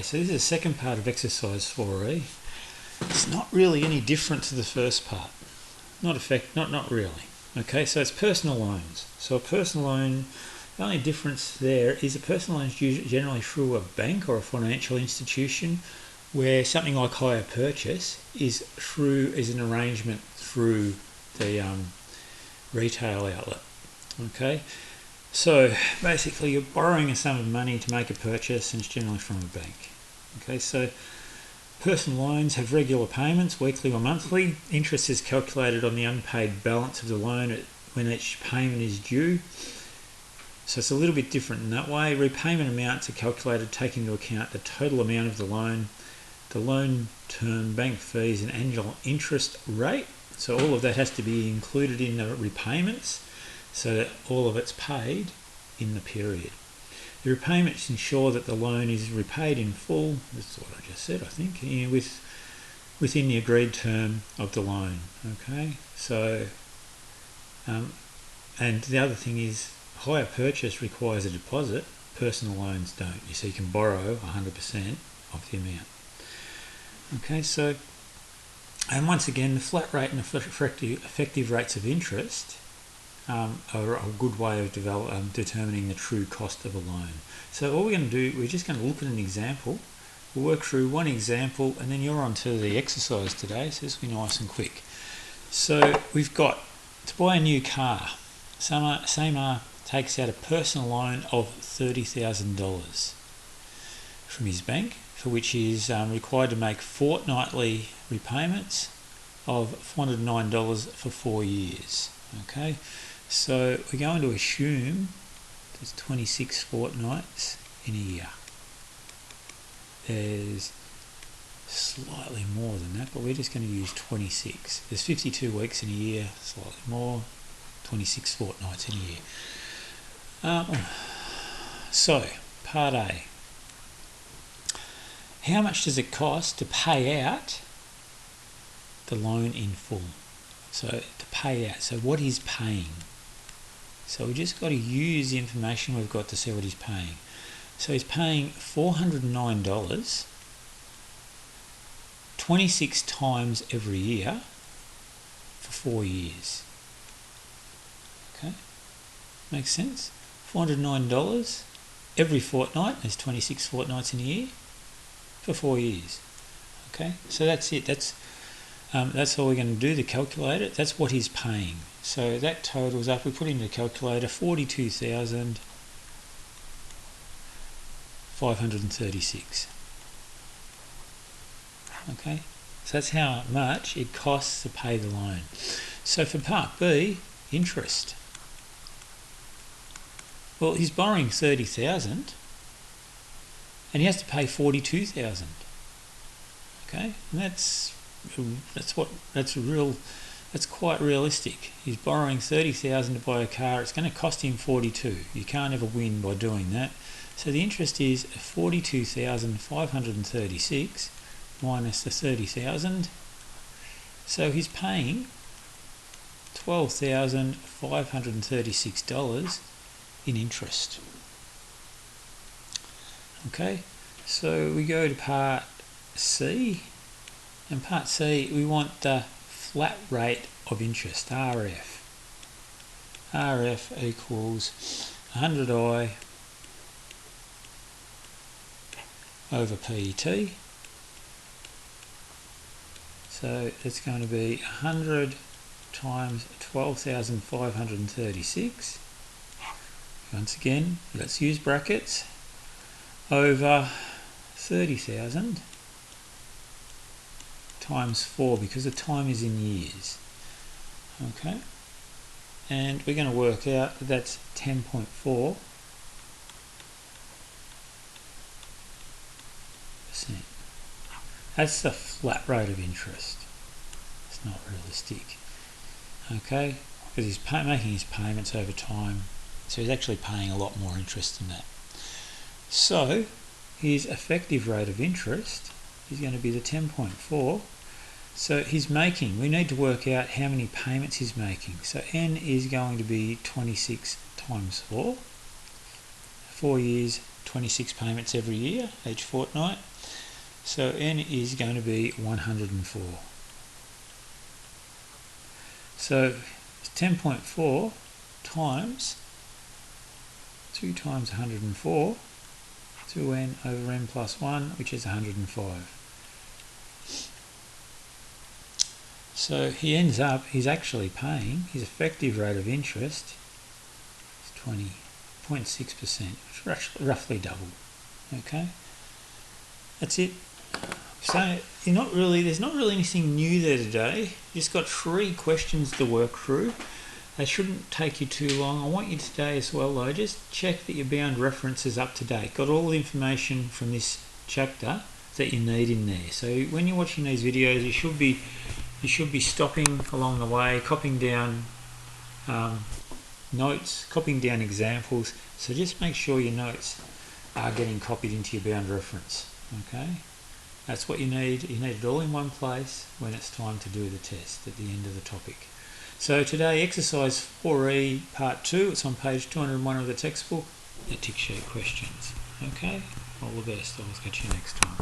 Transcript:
so this is the second part of exercise 4E. It's not really any different to the first part. Not really. Okay, so it's personal loans. So a personal loan, the only difference there is a personal loan is generally through a bank or a financial institution, where something like hire purchase is an arrangement through the retail outlet. Okay, so basically you're borrowing a sum of money to make a purchase, and it's generally from a bank. Okay, so personal loans have regular payments, weekly or monthly. Interest is calculated on the unpaid balance of the loan when each payment is due. So it's a little bit different in that way. Repayment amounts are calculated taking into account the total amount of the loan term, bank fees, and annual interest rate. So all of that has to be included in the repayments so that all of it's paid in the period. The repayments ensure that the loan is repaid in full, that's what I just said, I think, within the agreed term of the loan. Okay, so, and the other thing is, hire purchase requires a deposit, personal loans don't. You can borrow 100% of the amount. Okay, so, and once again, the flat rate and the effective rates of interest are a good way of determining the true cost of a loan. So all we're going to do, we're just going to look at an example. We'll work through one example, and then you're on to the exercise today, so this will be nice and quick. So we've got to buy a new car. Samar takes out a personal loan of $30,000 from his bank, for which he is required to make fortnightly repayments of $409 for 4 years. Okay, so we're going to assume there's 26 fortnights in a year. There's slightly more than that, but we're just going to use 26. There's 52 weeks in a year, slightly more, 26 fortnights in a year. So, part A. How much does it cost to pay out the loan in full? So to pay out, so what he's paying. So we just got to use the information we've got to see what he's paying. So he's paying $409, 26 times every year for 4 years. Okay, makes sense? $409 every fortnight, there's 26 fortnights in a year, for 4 years. Okay, so that's it. That's all we're going to do to calculate it. That's what he's paying. So that totals up, we put in the calculator, $42,536. Okay, so that's how much it costs to pay the loan. So for part B, interest. Well, he's borrowing $30,000 and he has to pay $42,000. Okay, and that's quite realistic. He's borrowing $30,000 to buy a car. It's going to cost him $42,000. You can't ever win by doing that. So the interest is $42,536 minus the $30,000. So he's paying $12,536 in interest. Okay, so we go to part C. In part C, we want the flat rate of interest, RF. RF equals 100I over PET. So it's going to be 100 times 12,536. Once again, let's use brackets, over 30,000 times 4, because the time is in years. Okay, and we're going to work out that that's 10.4%. That's the flat rate of interest. It's not realistic. Okay, because he's making his payments over time, so he's actually paying a lot more interest than that. So his effective rate of interest is going to be the 10.4. So we need to work out how many payments he's making. So N is going to be 26 times 4. 4 years, 26 payments every year, each fortnight. So n is going to be 104. So 10.4 times 2 times 104, 2n over n plus 1, which is 105. So he ends up, he's actually paying, his effective rate of interest is 20.6%, roughly double. Okay, that's it. So there's not really anything new there today. You just got 3 questions to work through. They shouldn't take you too long. I want you today as well though, just check that your bound reference is up to date. Got all the information from this chapter that you need in there. So when you're watching these videos, you should be stopping along the way, copying down notes, copying down examples. So just make sure your notes are getting copied into your bound reference. Okay, that's what you need. You need it all in one place when it's time to do the test at the end of the topic. So today, exercise 4E part 2, it's on page 201 of the textbook, the tick sheet questions. Okay, all the best. I'll catch you next time.